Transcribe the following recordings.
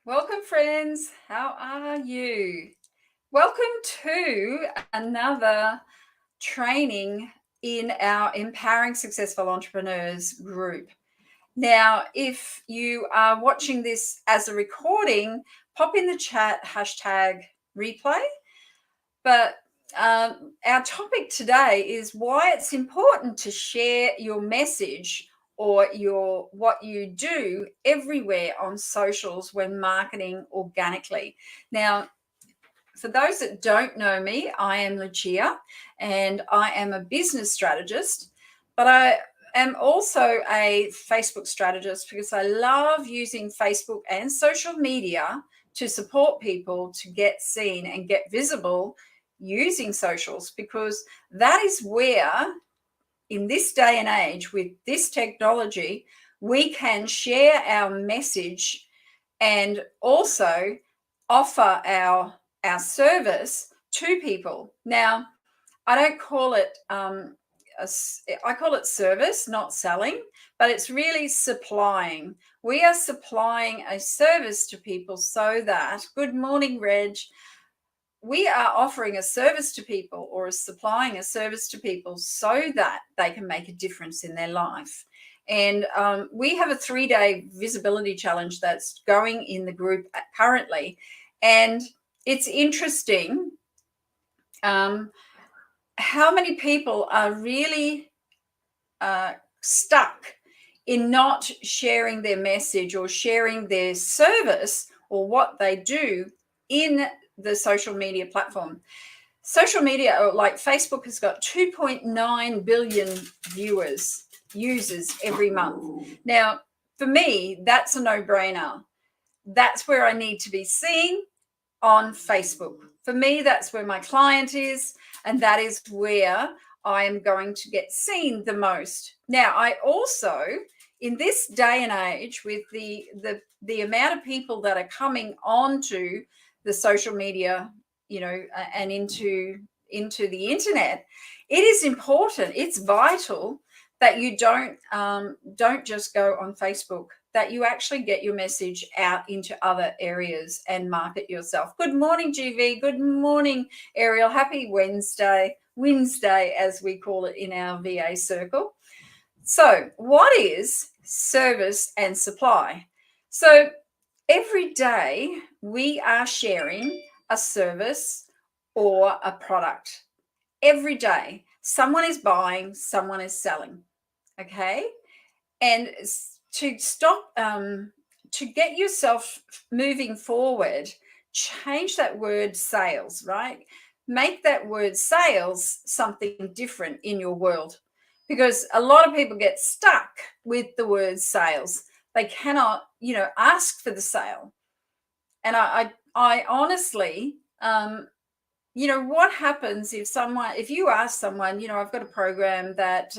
Welcome, friends. How are you? Welcome to another training in our Empowering Successful Entrepreneurs group. Now, if you are watching this as a recording, pop in the chat hashtag replay. But our topic today is why it's important to share your message or what you do everywhere on socials when marketing organically. Now, for those that don't know me, I am Lucia and I am a business strategist, but I am also a Facebook strategist because I love using Facebook and social media to support people to get seen and get visible using socials, because that is where, in this day and age with this technology, we can share our message and also offer our service to people. Now, I don't call it I call it service, not selling, but it's really supplying. We are supplying a service to people so that, good morning, Reg, we are offering a service to people or supplying a service to people so that they can make a difference in their life. And we have a 3-day visibility challenge that's going in the group currently. And it's interesting how many people are really stuck in not sharing their message or sharing their service or what they do in the social media platform. Social media, like Facebook, has got 2.9 billion users every month. Now, for me, that's a no-brainer. That's where I need to be seen, on Facebook. For me, that's where my client is, and that is where I am going to get seen the most. Now, I also, in this day and age, with the amount of people that are coming onto the social media, and into the internet, it is important, it's vital that you don't just go on Facebook, that you actually get your message out into other areas and market yourself. Good morning, GV. Good morning, Ariel. Happy Wednesday, as we call it in our VA circle. So what is service and supply? So every day we are sharing a service or a product. Every day, someone is buying, someone is selling. Okay? And to stop, to get yourself moving forward, change that word sales, right? Make that word sales something different in your world, because a lot of people get stuck with the word sales. They cannot, ask for the sale. And I honestly, what happens if you ask someone, I've got a program that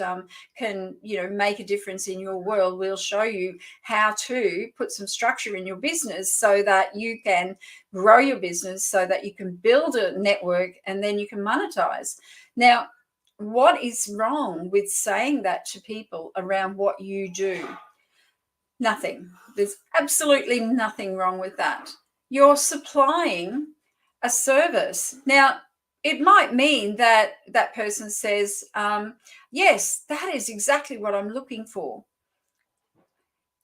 can, make a difference in your world. We'll show you how to put some structure in your business so that you can grow your business, so that you can build a network and then you can monetize. Now, what is wrong with saying that to people around what you do? Nothing. There's absolutely nothing wrong with that. You're supplying a service. Now, it might mean that that person says, yes, that is exactly what I'm looking for.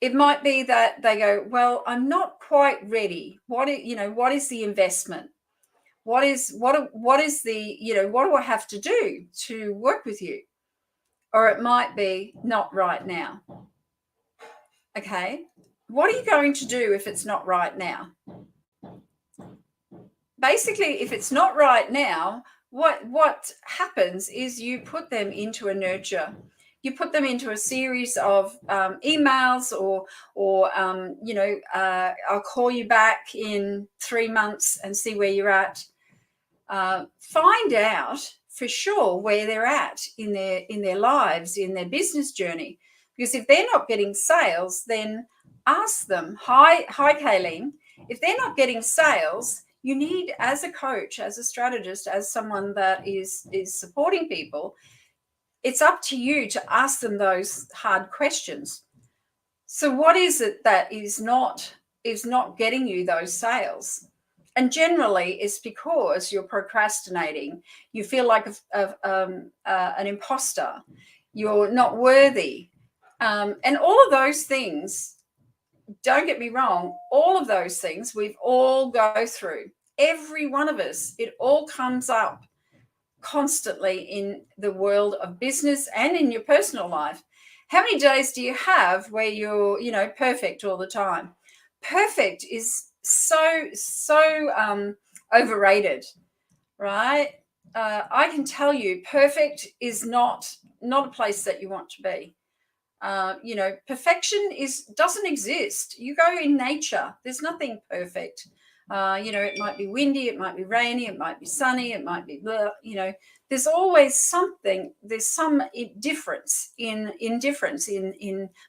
It might be that they go, well, I'm not quite ready. What is the investment? What do I have to do to work with you? Or it might be not right now. Okay. What are you going to do if it's not right now? Basically, if it's not right now, what happens is you put them into a nurture. You put them into a series of emails, or I'll call you back in 3 months and see where you're at. Find out for sure where they're at in their lives, in their business journey. Because if they're not getting sales, then ask them, hi Kayleen, if they're not getting sales, you need, as a coach, as a strategist, as someone that is supporting people, it's up to you to ask them those hard questions. So what is it that is not is not getting you those sales. And generally, it's because you're procrastinating. You feel like an imposter. You're not worthy. And all of those things, don't get me wrong, all of those things we've all go through. Every one of us, it all comes up constantly in the world of business and in your personal life. How many days do you have where you're, perfect all the time? Perfect is so overrated, right? I can tell you, perfect is not a place that you want to be. Perfection doesn't exist. You go in nature, there's nothing perfect. It might be windy, it might be rainy, it might be sunny, it might be blah, there's always something, there's some difference in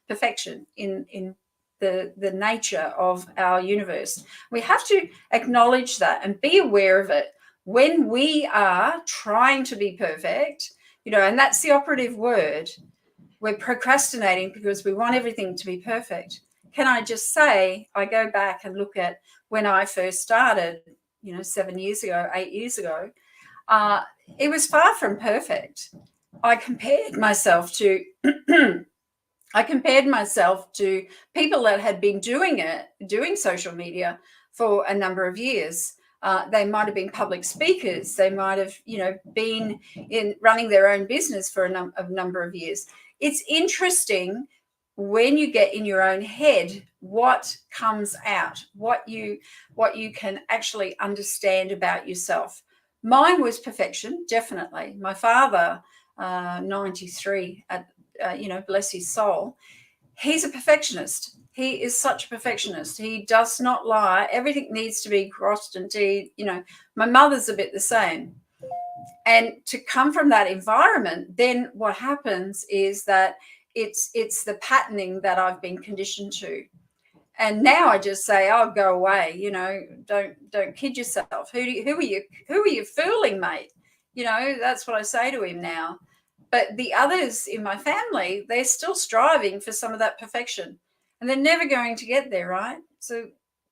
perfection, in the nature of our universe. We have to acknowledge that and be aware of it when we are trying to be perfect, and that's the operative word. We're procrastinating because we want everything to be perfect. Can I just say, I go back and look at when I first started, 7 years ago, 8 years ago, it was far from perfect. I compared myself to people that had been doing social media for a number of years. They might have been public speakers. They might have, been in running their own business for a number of years. It's interesting when you get in your own head what comes out, what you can actually understand about yourself. Mine was perfection, definitely. My father, 93, bless his soul, he's a perfectionist. He is such a perfectionist. He does not lie. Everything needs to be crossed and T'd. My mother's a bit the same. And to come from that environment, then what happens is that it's the patterning that I've been conditioned to. And now I just say, "Oh, go away! Don't kid yourself. Who are you fooling, mate?" That's what I say to him now. But the others in my family, they're still striving for some of that perfection, and they're never going to get there, right? So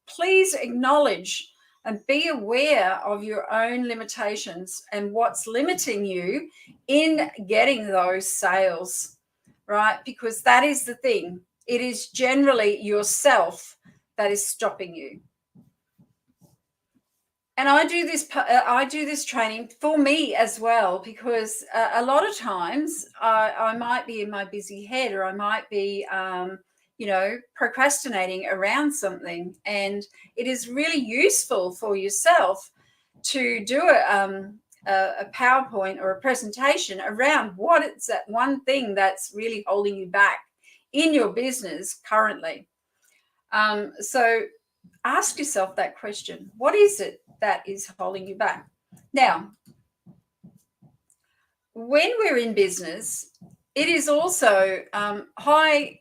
please acknowledge and be aware of your own limitations and what's limiting you in getting those sales, right? Because that is the thing. It is generally yourself that is stopping you. And I do this training for me as well, because a lot of times I might be in my busy head, or I might be procrastinating around something, and it is really useful for yourself to do a PowerPoint or a presentation around what it's that one thing that's really holding you back in your business currently. So ask yourself that question. What is it that is holding you back? Now, when we're in business, it is also, hello,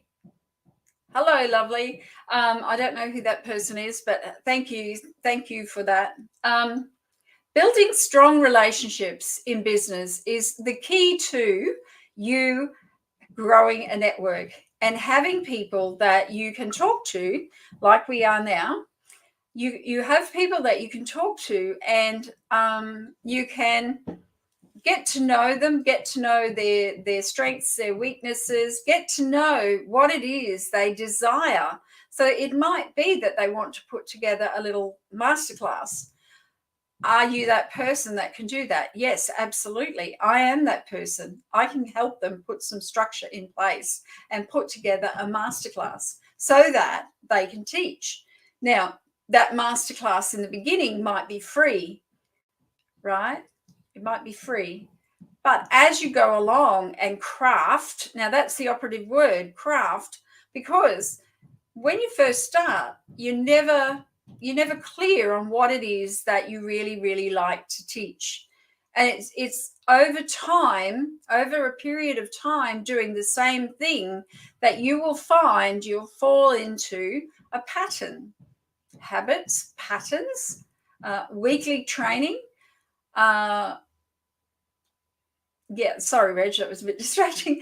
lovely. I don't know who that person is, but thank you for that. Building strong relationships in business is the key to you growing a network and having people that you can talk to, like we are now. You have people that you can talk to, and you can get to know them, get to know their strengths, their weaknesses, get to know what it is they desire. So it might be that they want to put together a little masterclass. Are you that person that can do that? Yes, absolutely. I am that person. I can help them put some structure in place and put together a masterclass so that they can teach. Now, that masterclass in the beginning might be free, right? It might be free. But as you go along and craft, now that's the operative word, craft, because when you first start, you're never clear on what it is that you really, really like to teach. And it's over time, over a period of time, doing the same thing, that you will find you'll fall into a pattern, habits, patterns, weekly training, Yeah, sorry, Reg, that was a bit distracting.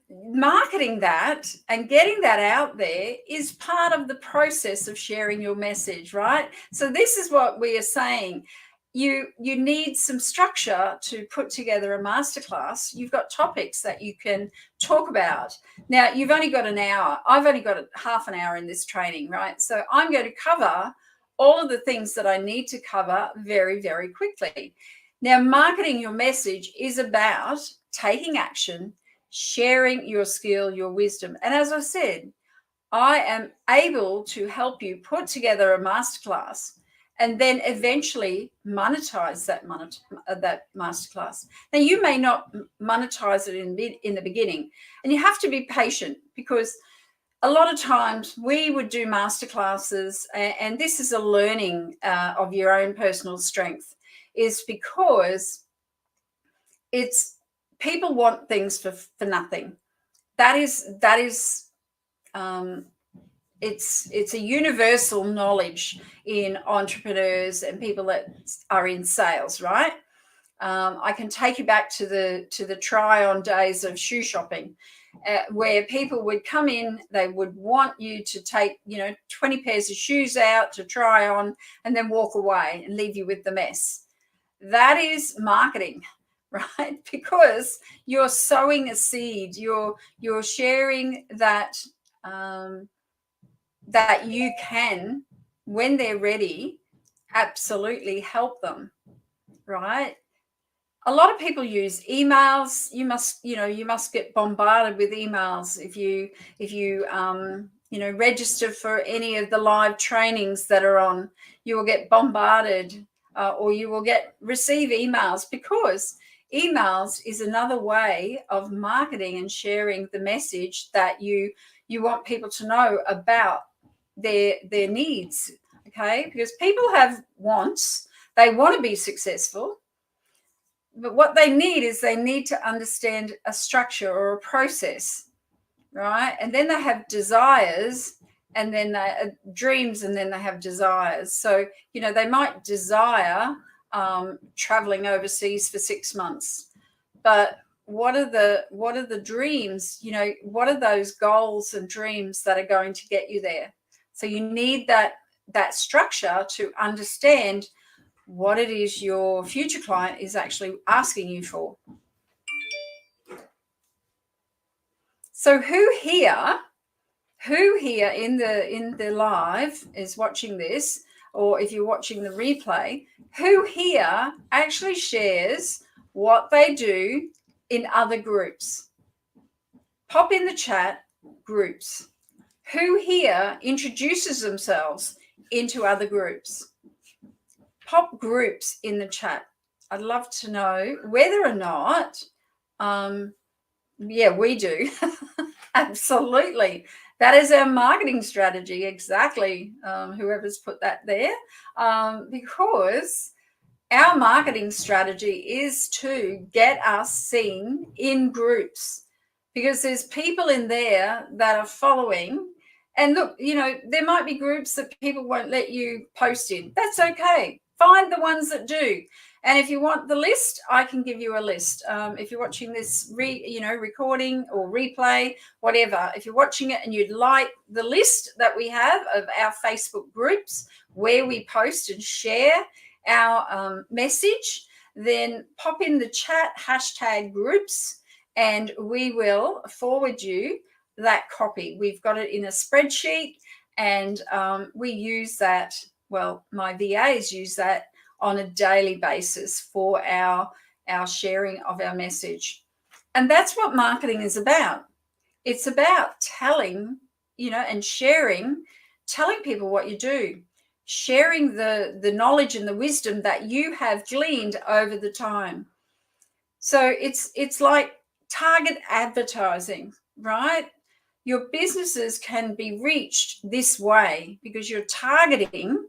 Marketing that and getting that out there is part of the process of sharing your message, right? So this is what we are saying. You need some structure to put together a masterclass. You've got topics that you can talk about. Now, you've only got an hour. I've only got half an hour in this training, right? So I'm going to cover all of the things that I need to cover very, very quickly. Now, marketing your message is about taking action, sharing your skill, your wisdom. And as I said, I am able to help you put together a masterclass and then eventually monetize that masterclass. Now, you may not monetize it in the beginning, and you have to be patient, because a lot of times we would do masterclasses, and this is a learning of your own personal strength, is because it's people want things for nothing. That is it's a universal knowledge in entrepreneurs and people that are in sales, right? I can take you back to the try-on days of shoe shopping, where people would come in, they would want you to take 20 pairs of shoes out to try on and then walk away and leave you with the mess. That is marketing, right? Because you're sowing a seed, you're sharing that that you can, when they're ready, absolutely help them, right? A lot of people use emails. You must get bombarded with emails if you register for any of the live trainings that are on. You will get bombarded, or you will receive emails, because emails is another way of marketing and sharing the message that you want people to know about their needs. Okay, because people have wants. They want to be successful. But what they need to understand a structure or a process, right? And then they have desires, and then they dreams, and then they have desires. So, they might desire traveling overseas for 6 months, but what are the dreams? What are those goals and dreams that are going to get you there? So you need that structure to understand what it is your future client is actually asking you for. So who here in the live is watching this, or if you're watching the replay, who here actually shares what they do in other groups? Pop in the chat, groups. Who here introduces themselves into other groups? Pop groups in the chat. I'd love to know whether or not, yeah, we do. Absolutely. That is our marketing strategy. Exactly. Whoever's put that there. Because our marketing strategy is to get us seen in groups, because there's people in there that are following. And look, there might be groups that people won't let you post in. That's okay. Find the ones that do. And if you want the list, I can give you a list. If you're watching this recording or replay, whatever, if you're watching it and you'd like the list that we have of our Facebook groups where we post and share our message, then pop in the chat #groups, and we will forward you that copy. We've got it in a spreadsheet, and we use that. Well, my VAs use that on a daily basis for our sharing of our message. And that's what marketing is about. It's about telling, and sharing, telling people what you do, sharing the knowledge and the wisdom that you have gleaned over the time. So it's like target advertising, right? Your businesses can be reached this way because you're targeting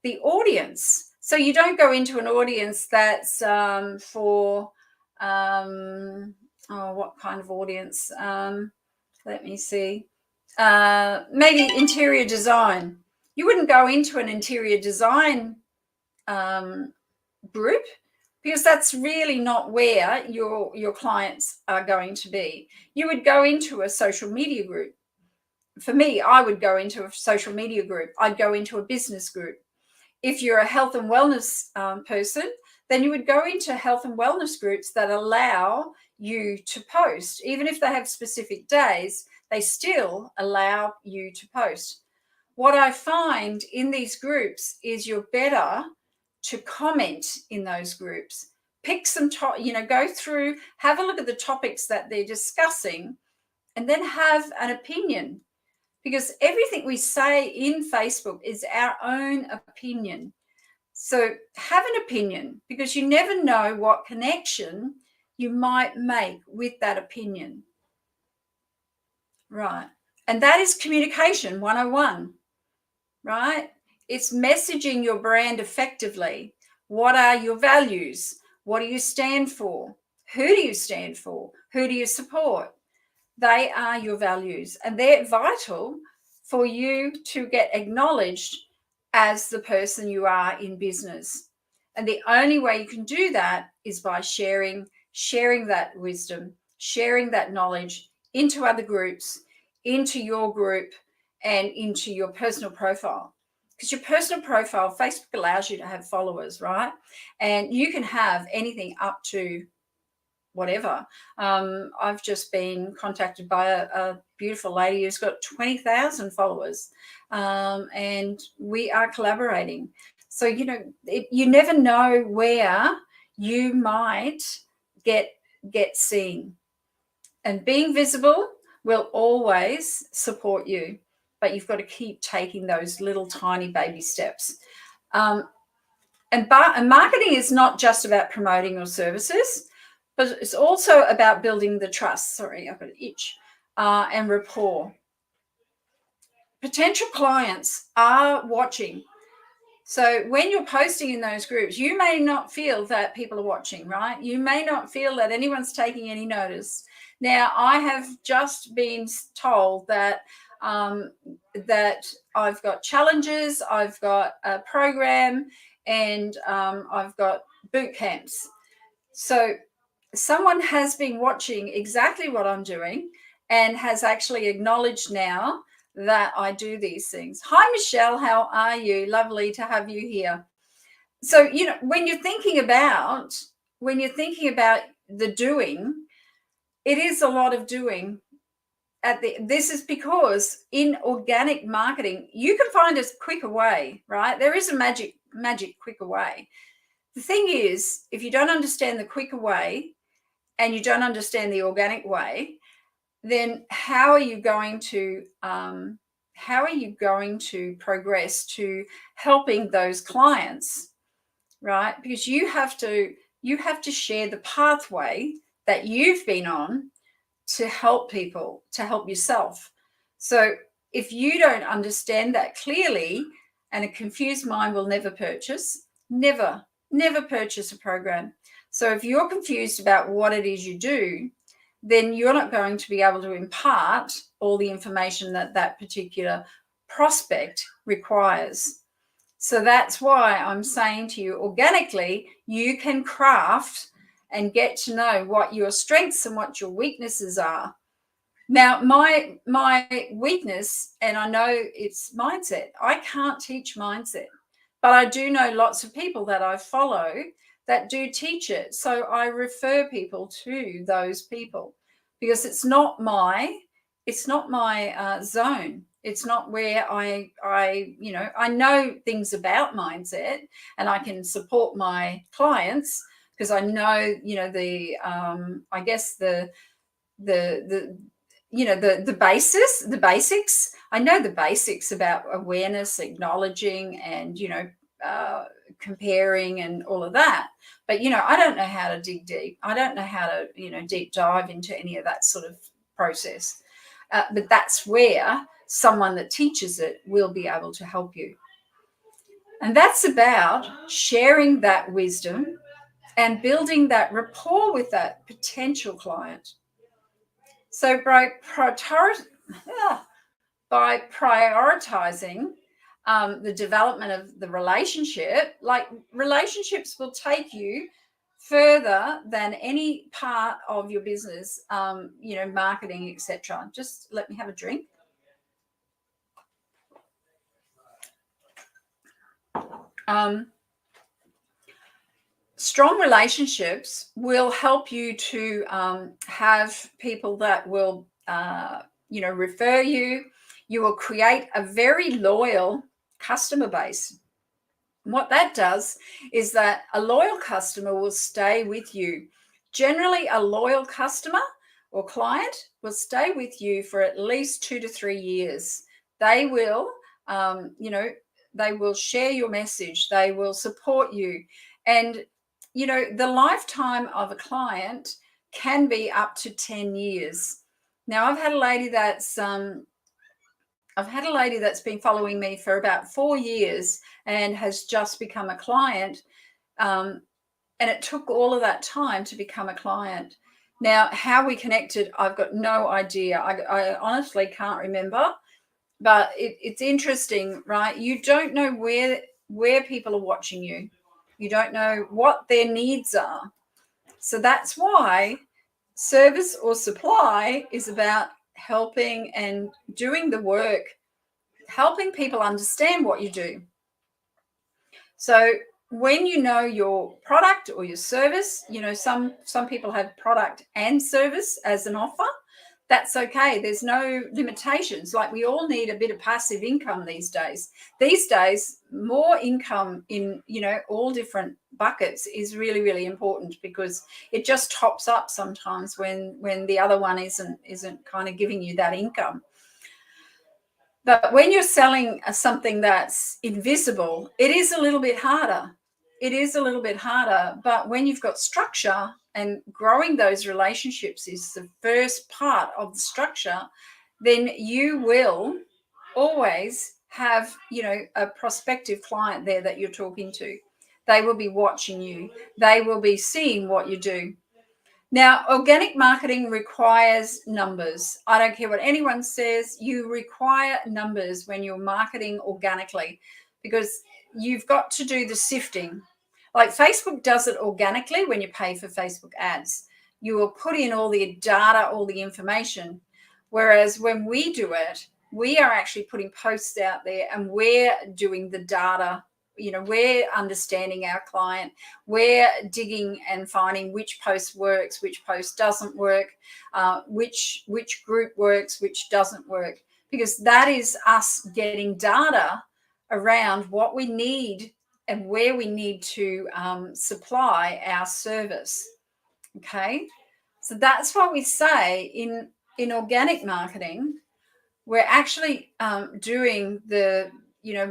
the audience. So you don't go into an audience that's for what kind of audience? Let me see. Maybe interior design. You wouldn't go into an interior design group, because that's really not where your clients are going to be. You would go into a social media group. For me, I would go into a social media group. I'd go into a business group. If you're a health and wellness person, then you would go into health and wellness groups that allow you to post. Even if they have specific days, they still allow you to post. What I find in these groups is you're better to comment in those groups. Pick some, go through, have a look at the topics that they're discussing, and then have an opinion. Because everything we say in Facebook is our own opinion. So have an opinion, because you never know what connection you might make with that opinion. Right. And that is communication 101, right? It's messaging your brand effectively. What are your values? What do you stand for? Who do you stand for? Who do you support? They are your values, and they're vital for you to get acknowledged as the person you are in business. And the only way you can do that is by sharing that wisdom, sharing that knowledge into other groups, into your group, and into your personal profile. Because your personal profile, Facebook allows you to have followers, right? And you can have anything up to whatever. I've just been contacted by a beautiful lady who's got 20,000 followers, and we are collaborating. So, you never know where you might get seen. And being visible will always support you, but you've got to keep taking those little tiny baby steps. And marketing is not just about promoting your services, but it's also about building the trust. Sorry, I've got an itch. And rapport. Potential clients are watching. So when you're posting in those groups, you may not feel that people are watching, right? You may not feel that anyone's taking any notice. Now, I have just been told that that I've got challenges, I've got a program, and I've got boot camps. So someone has been watching exactly what I'm doing and has actually acknowledged now that I do these things. Hi, Michelle, how are you? Lovely to have you here. So, when you're thinking about the doing, it is a lot of doing. This is because in organic marketing, you can find a quicker way, right? There is a magic quicker way. The thing is, if you don't understand the quicker way and you don't understand the organic way, then how are you going to progress to helping those clients, right? Because you have to share the pathway that you've been on to help people, to help yourself. So if you don't understand that clearly, and a confused mind will never purchase a program. So if you're confused about what it is you do, then you're not going to be able to impart all the information that particular prospect requires. So that's why I'm saying to you, organically, you can craft and get to know what your strengths and what your weaknesses are. Now, my weakness, and I know it's mindset. I can't teach mindset, but I do know lots of people that I follow that do teach it. So I refer people to those people, because it's not my zone. It's not where I know things about mindset, and I can support my clients because I know, I guess the basics. I know the basics about awareness, acknowledging, and comparing and all of that. But I don't know how to dig deep. I don't know how to deep dive into any of that sort of process. But that's where someone that teaches it will be able to help you. And that's about sharing that wisdom and building that rapport with that potential client. So by prioritizing the development of the relationship, like relationships will take you further than any part of your business, marketing, etc. Just let me have a drink. Strong relationships will help you to have people that will, refer you. You will create a very loyal customer base. What that does is that a loyal customer will stay with you. Generally, a loyal customer or client will stay with you for at least 2 to 3 years. They will, they will share your message. They will support you. And, the lifetime of a client can be up to 10 years. Now, I've had a lady that's been following me for about 4 years and has just become a client. And it took all of that time to become a client. Now, how we connected, I've got no idea. I honestly can't remember, but it's interesting, right? You don't know where people are watching you. You don't know what their needs are. So that's why service or supply is about helping and doing the work, helping people understand what you do. So when you know your product or your service, some people have product and service as an offer. That's okay. There's no limitations. Like, we all need a bit of passive income these days. These days, more income in, all different buckets is really, really important, because it just tops up sometimes when the other one isn't kind of giving you that income. But when you're selling something that's invisible, it is a little bit harder. It is a little bit harder. But when you've got structure, and growing those relationships is the first part of the structure, then you will always have, a prospective client there that you're talking to. They will be watching you. They will be seeing what you do. Now, organic marketing requires numbers. I don't care what anyone says, you require numbers when you're marketing organically, because you've got to do the sifting. Like, Facebook does it organically when you pay for Facebook ads. You will put in all the data, all the information. Whereas when we do it, we are actually putting posts out there, and we're doing the data. We're understanding our client. We're digging and finding which post works, which post doesn't work, which group works, which doesn't work, because that is us getting data around what we need and where we need to supply our service. Okay, so that's what we say in organic marketing. We're actually doing we're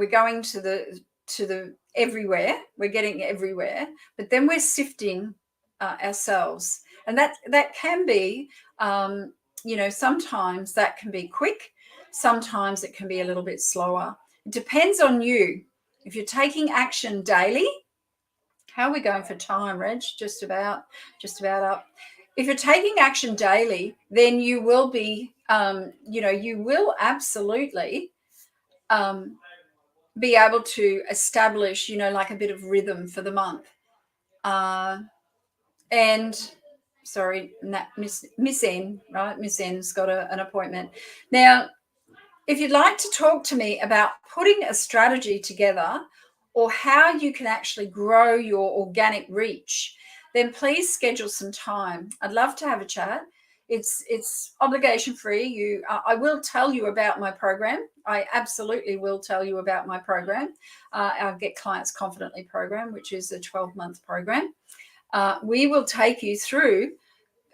going to the everywhere. We're getting everywhere, but then we're sifting ourselves, and that can be, sometimes that can be quick. Sometimes it can be a little bit slower. It depends on you. If you're taking action daily, how are we going for time, Reg? Just about up. If you're taking action daily, then you will be, you will absolutely be able to establish, like a bit of rhythm for the month. And sorry, Miss N, right? Miss N's got an appointment. Now, if you'd like to talk to me about putting a strategy together, or how you can actually grow your organic reach, then please schedule some time. I'd love to have a chat. It's obligation free. I will tell you about my program. I absolutely will tell you about my program, our Get Clients Confidently program, which is a 12-month program. We will take you through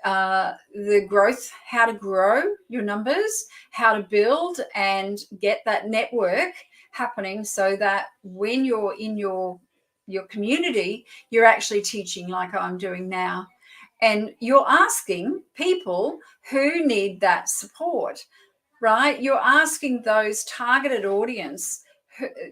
the growth, how to grow your numbers, how to build and get that network happening, so that when you're in your community, you're actually teaching like I'm doing now, and you're asking people who need that support, right? You're asking those targeted audience,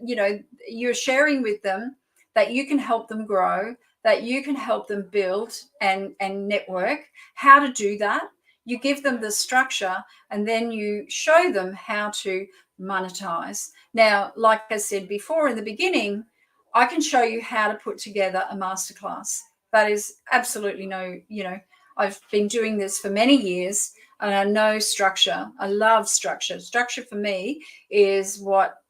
you're sharing with them that you can help them grow, that you can help them build and network. How to do that? You give them the structure, and then you show them how to monetize. Now, like I said before in the beginning, I can show you how to put together a masterclass. that is absolutely no, I've been doing this for many years and I know structure. I love structure. Structure for me is what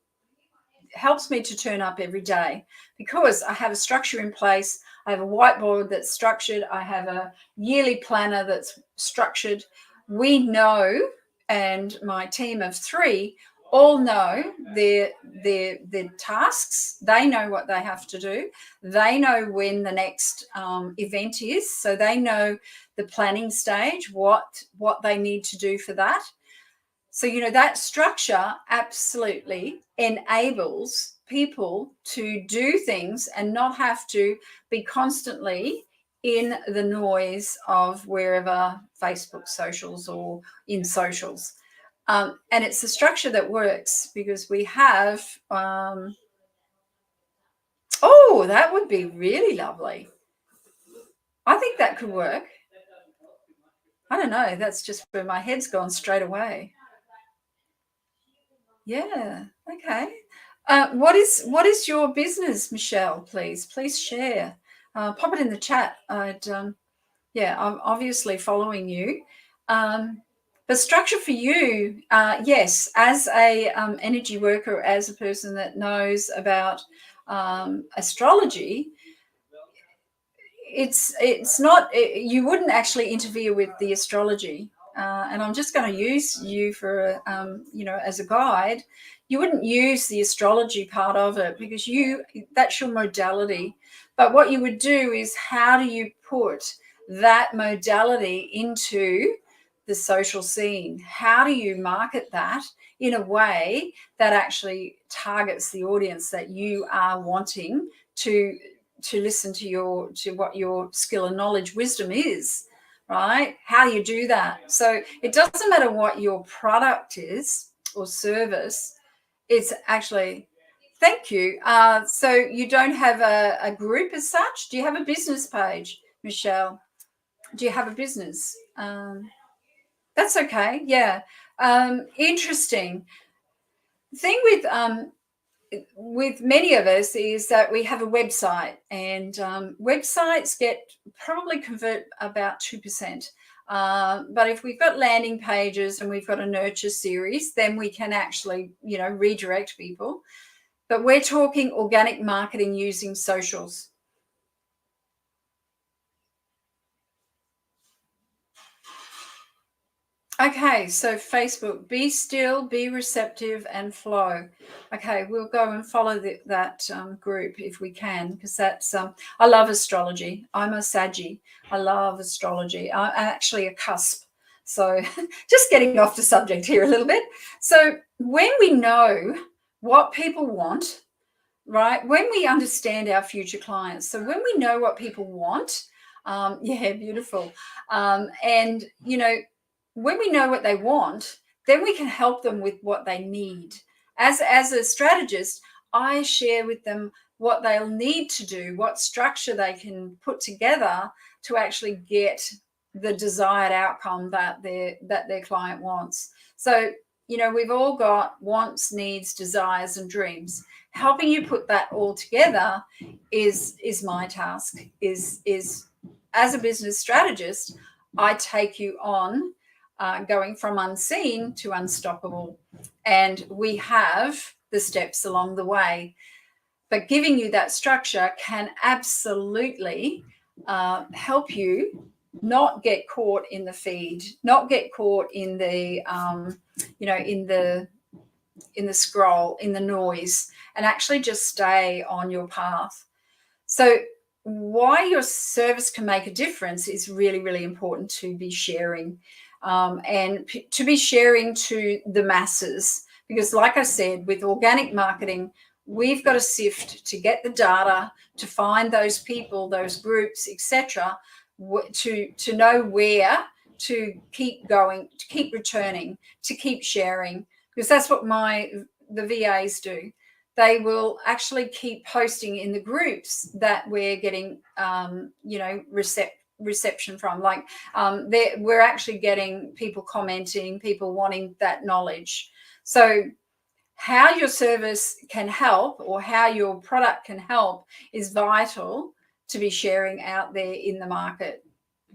helps me to turn up every day because I have a structure in place. I have a whiteboard that's structured. I have a yearly planner that's structured. We know, and my team of 3 all know their tasks. They know what they have to do. They know when the next event is, so they know the planning stage, what they need to do for that. So, that structure absolutely enables people to do things and not have to be constantly in the noise of wherever, Facebook socials or in socials. And it's a structure that works because we have, that would be really lovely. I think that could work. I don't know. That's just where my head's gone straight away. Yeah. Okay. What is your business, Michelle? Please share. Pop it in the chat. I'm obviously following you. The structure for you, yes, as a energy worker, as a person that knows about astrology, it's not. You wouldn't actually interfere with the astrology. And I'm just going to use you for, as a guide. You wouldn't use the astrology part of it because that's your modality. But what you would do is, how do you put that modality into the social scene? How do you market that in a way that actually targets the audience that you are wanting to listen to what your skill and knowledge, wisdom is? Right? How do you do that? So it doesn't matter what your product is or service. It's actually, thank you. So you don't have a group as such? Do you have a business page, Michelle? Do you have a business? That's okay. Yeah. Interesting. The thing with many of us is that we have a website, and websites probably convert about 2%. But if we've got landing pages and we've got a nurture series, then we can actually, redirect people. But we're talking organic marketing using socials. Okay, so Facebook, be still, be receptive, and flow. Okay, we'll go and follow that group if we can, because that's, I love astrology. I'm a Saggy. I love astrology. I'm actually a cusp. So just getting off the subject here a little bit. So when we know what people want, right, when we understand our future clients, so when we know what people want, beautiful. And, when we know what they want, then we can help them with what they need. As a strategist, I share with them what they'll need to do, what structure they can put together to actually get the desired outcome that their client wants. So, we've all got wants, needs, desires, and dreams. Helping you put that all together is my task. Is as a business strategist, I take you on going from unseen to unstoppable. And we have the steps along the way. But giving you that structure can absolutely help you not get caught in the feed, not get caught in the, in the scroll, in the noise, and actually just stay on your path. So why your service can make a difference is really, really important to be sharing. And to be sharing to the masses, because like I said, with organic marketing, we've got to sift to get the data, to find those people, those groups, etc., to know where to keep going, to keep returning, to keep sharing, because that's what the VAs do. They will actually keep posting in the groups that we're getting, reception from. Like we're actually getting people commenting, people wanting that knowledge. So how your service can help or how your product can help is vital to be sharing out there in the market.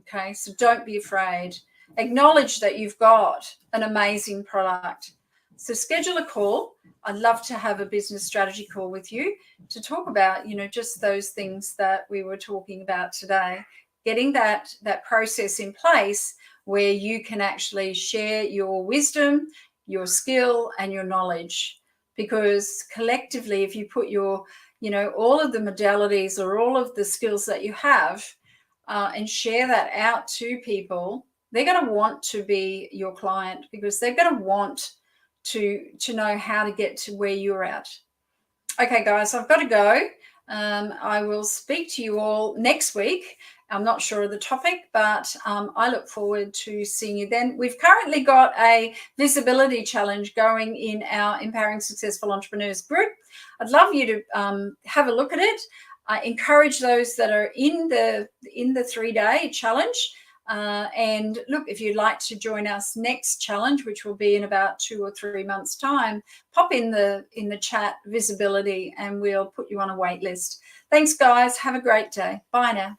Okay, so don't be afraid. Acknowledge that you've got an amazing product. So schedule a call. I'd love to have a business strategy call with you to talk about, just those things that we were talking about today. Getting that process in place where you can actually share your wisdom, your skill, and your knowledge. Because collectively, if you put your, all of the modalities or all of the skills that you have and share that out to people, they're going to want to be your client because they're going to want to know how to get to where you're at. Okay, guys, I've got to go. I will speak to you all next week. I'm not sure of the topic, but I look forward to seeing you then. We've currently got a visibility challenge going in our Empowering Successful Entrepreneurs group. I'd love you to have a look at it. I encourage those that are in the 3-day challenge. And look, if you'd like to join us next challenge, which will be in about 2 or 3 months' time, pop in the chat visibility and we'll put you on a wait list. Thanks, guys. Have a great day. Bye now.